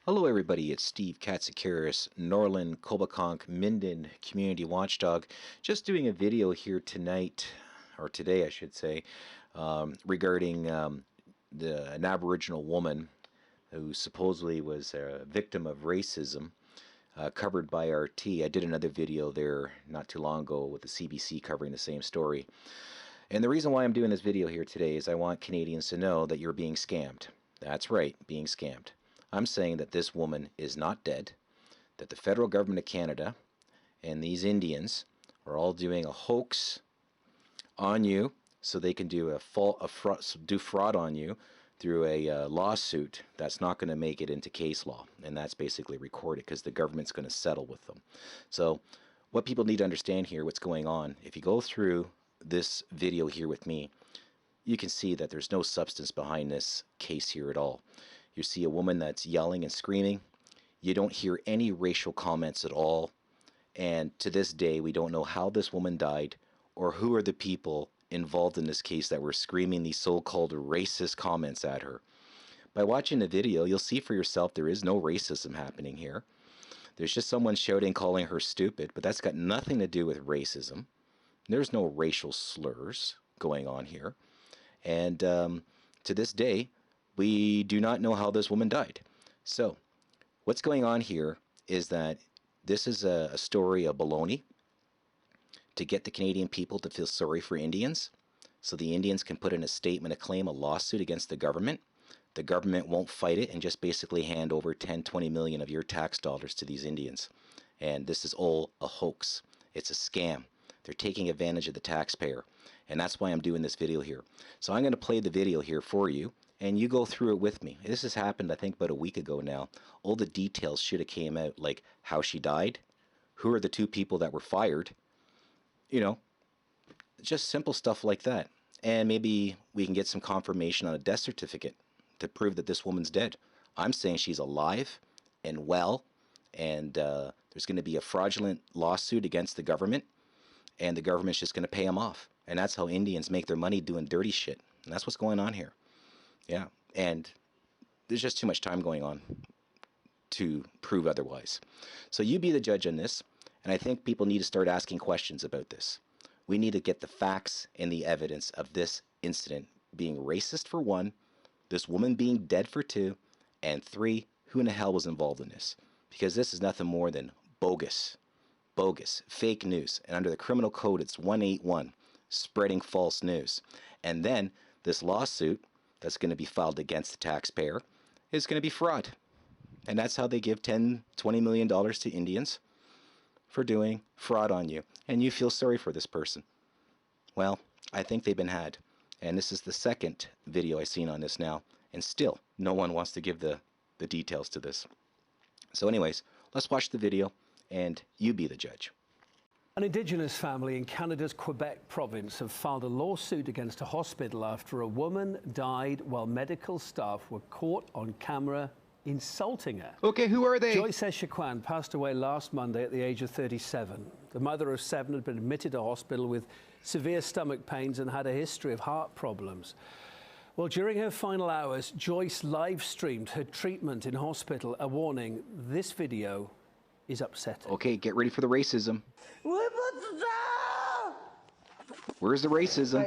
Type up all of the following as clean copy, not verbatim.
Hello everybody, it's Steve Katsikaris, Norland, Coboconk, Minden Community Watchdog. Just doing a video here tonight, or today I should say, regarding an Aboriginal woman who supposedly was a victim of racism, covered by RT. I did another video there not too long ago with the CBC covering the same story. And the reason why I'm doing this video here today is I want Canadians to know that you're being scammed. That's right, being scammed. I'm saying that this woman is not dead, that the federal government of Canada and these Indians are all doing a hoax on you so they can do fraud on you through a lawsuit that's not going to make it into case law, and that's basically recorded because the government's going to settle with them. So what people need to understand here, what's going on, if you go through this video here with me, you can see that there's no substance behind this case here at all. You see a woman that's yelling and screaming. You don't hear any racial comments at all. And to this day, we don't know how this woman died or who are the people involved in this case that were screaming these so-called racist comments at her. By watching the video, you'll see for yourself there is no racism happening here. There's just someone shouting, calling her stupid, but that's got nothing to do with racism. There's no racial slurs going on here. And to this day, we do not know how this woman died. So what's going on here is that this is a story of baloney to get the Canadian people to feel sorry for Indians, so the Indians can put in a statement, a claim, a lawsuit against the government. The government won't fight it and just basically hand over 10-20 million of your tax dollars to these Indians. And this is all a hoax. It's a scam. They're taking advantage of the taxpayer. And that's why I'm doing this video here. So I'm going to play the video here for you, and you go through it with me. This has happened, I think, about a week ago now. All the details should have came out, like how she died, who are the two people that were fired, you know, just simple stuff like that. And maybe we can get some confirmation on a death certificate to prove that this woman's dead. I'm saying she's alive and well, and there's going to be a fraudulent lawsuit against the government, and the government's just going to pay them off. And that's how Indians make their money, doing dirty shit. And that's what's going on here. Yeah, and there's just too much time going on to prove otherwise. So you be the judge on this, and I think people need to start asking questions about this. We need to get the facts and the evidence of this incident being racist for one, this woman being dead for two, and three, who in the hell was involved in this? Because this is nothing more than bogus, fake news. And under the criminal code, it's 181, spreading false news. And then this lawsuit that's going to be filed against the taxpayer is going to be fraud. And that's how they give $10-20 million to Indians for doing fraud on you. And you feel sorry for this person. Well, I think they've been had. And this is the second video I've seen on this now. And still, no one wants to give the details to this. So anyways, let's watch the video and you be the judge. An Indigenous family in Canada's Quebec province have filed a lawsuit against a hospital after a woman died while medical staff were caught on camera insulting her. Okay, who are they? Joyce Echaquan passed away last Monday at the age of 37. The mother of 7 had been admitted to hospital with severe stomach pains and had a history of heart problems. Well, during her final hours, Joyce live-streamed her treatment in hospital. A warning, this video is upsetting. Okay, get ready for the racism. Where's the racism?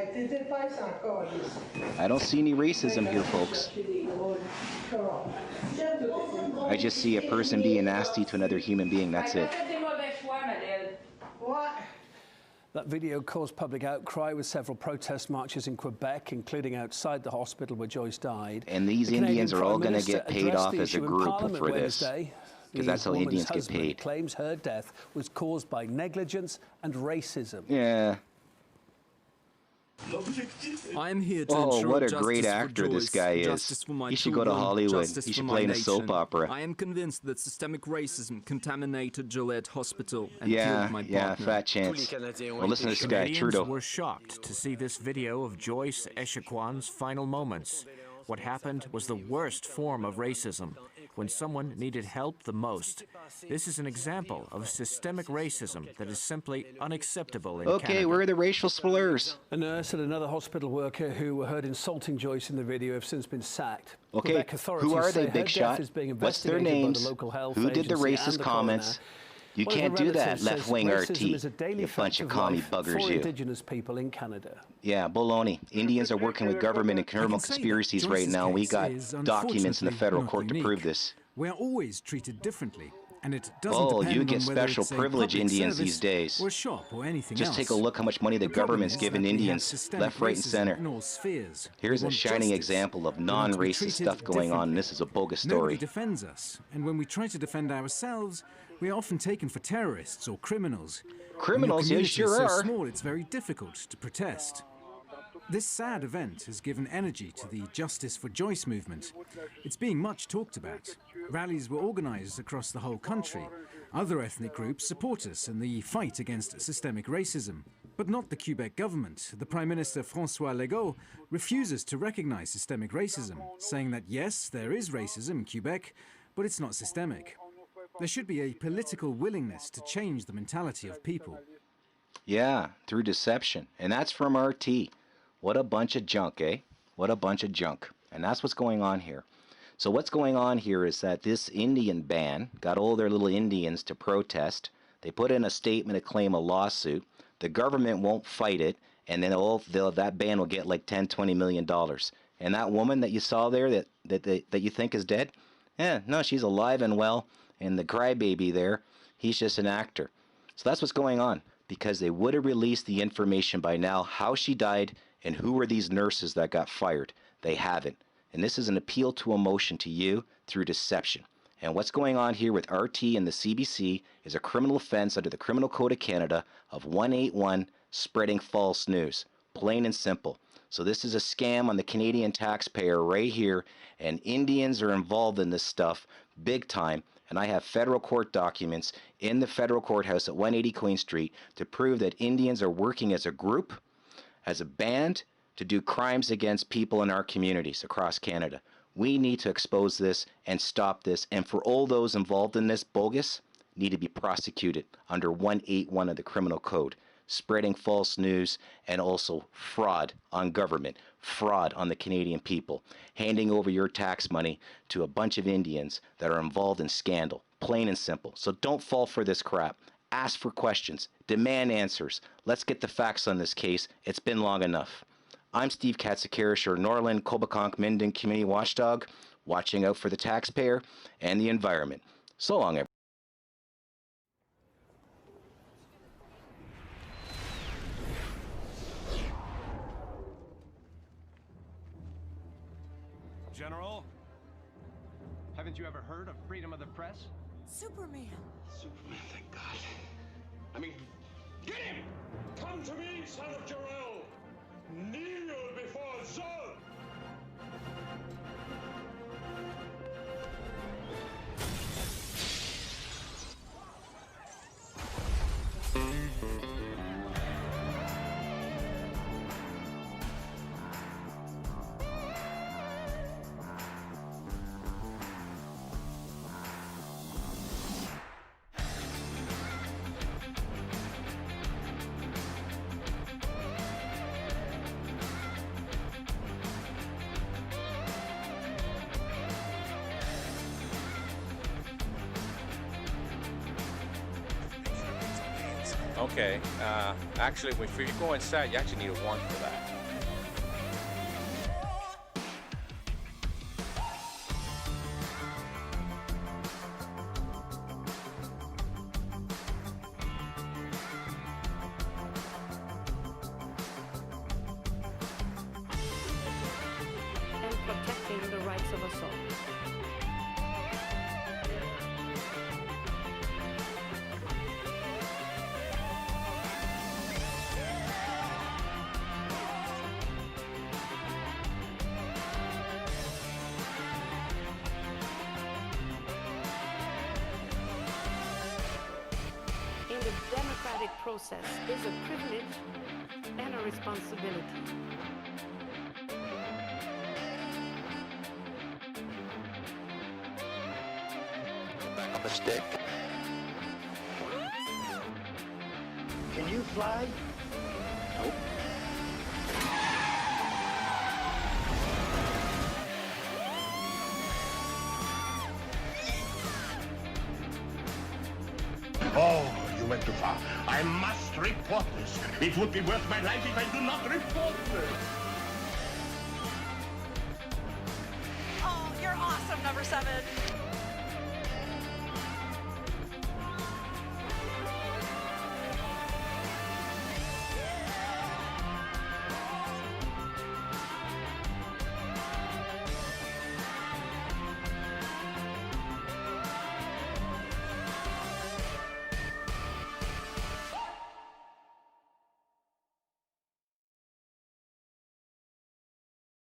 I don't see any racism here, folks. I just see a person being nasty to another human being, that's it. That video caused public outcry with several protest marches in Quebec, including outside the hospital where Joyce died. And these Indians are all going to get paid off as a group for this. Because that's how Indians get paid. Claims her death was caused by negligence and racism. Yeah. I am here to oh, ensure what a justice great for actor Joyce, this guy is. justice for my He should go to children, Hollywood. justice He for should my play in a nation. soap opera. I am convinced that systemic racism contaminated Gillette Hospital and yeah, killed my partner. Yeah, fat chance. Well, listen to this guy, Trudeau. Were shocked to see this video of Joyce Echaquan's final moments. What happened was the worst form of racism. when someone needed help the most. This is an example of systemic racism that is simply unacceptable in Okay, Canada. where are the racial slurs? A nurse and another hospital worker who were heard insulting Joyce in the video have since been sacked. Okay, Quebec authorities who are say they, her Big death Shot? is being What's their investigated by names? the local health Who did the agency racist and the comments? coroner. You One of can't the do that, relatives says left-wing racism RT. is a daily You bunch fact of of commie life buggers, for you. Indigenous people in Canada. Yeah, baloney. Indians are working with government and criminal conspiracies right now. We got documents in the federal court to prove this. We are always treated differently, and it doesn't Oh, depend you get on whether special it's a privilege, public Indians service these days. or a shop or anything Just else. take a look how much money the problem government's is giving that we have Indians, systemic left, right, and racism center. in all spheres. Here's We a want shining justice. example of We want to be non-racist treated stuff going on. differently. This is a bogus Nobody story. defends us, and when we try to defend ourselves, we are often taken for terrorists or criminals. Criminals, When they your community sure is so are. small, it's very difficult to protest. This sad event has given energy to the Justice for Joyce movement. It's being much talked about. Rallies were organized across the whole country. Other ethnic groups support us in the fight against systemic racism. But not the Quebec government. The Prime Minister François Legault refuses to recognize systemic racism, saying that yes, there is racism in Quebec, but it's not systemic. There should be a political willingness to change the mentality of people. Yeah, through deception. And that's from RT. What a bunch of junk, eh? What a bunch of junk. And that's what's going on here. So what's going on here is that this Indian ban got all their little Indians to protest. They put in a statement to claim a lawsuit. The government won't fight it, and then that ban will get like $10-20 million. And that woman that you saw there that you think is dead, no, she's alive and well. And the crybaby there, he's just an actor. So that's what's going on, because they would have released the information by now, how she died and who were these nurses that got fired. They haven't. And this is an appeal to emotion to you through deception. And what's going on here with RT and the CBC is a criminal offense under the Criminal Code of Canada of 181, spreading false news. Plain and simple. So this is a scam on the Canadian taxpayer right here, and Indians are involved in this stuff big time. And I have federal court documents in the federal courthouse at 180 Queen Street to prove that Indians are working as a group, as a band, to do crimes against people in our communities across Canada. We need to expose this and stop this. And for all those involved in this bogus, need to be prosecuted under 181 of the Criminal Code. Spreading false news and also fraud on government, fraud on the Canadian people, handing over your tax money to a bunch of Indians that are involved in scandal. Plain and simple. So don't fall for this crap. Ask for questions. Demand answers. Let's get the facts on this case. It's been long enough. I'm Steve Katsikaris, your Norland, Coboconk, Minden Community Watchdog, watching out for the taxpayer and the environment. So long, everyone. General, haven't you ever heard of freedom of the press? Superman! Superman, thank God. I mean, get him! Come to me, son of Jor-El! Kneel before Zod! Okay, actually, if you go inside, you actually need a warrant for that. And protecting the rights of us all. In the democratic process is a privilege and a responsibility. on the stick. Can you fly? Nope. Oh, you went too far. I must report this. It would be worth my life if I do not report this. Oh, you're awesome, number 7.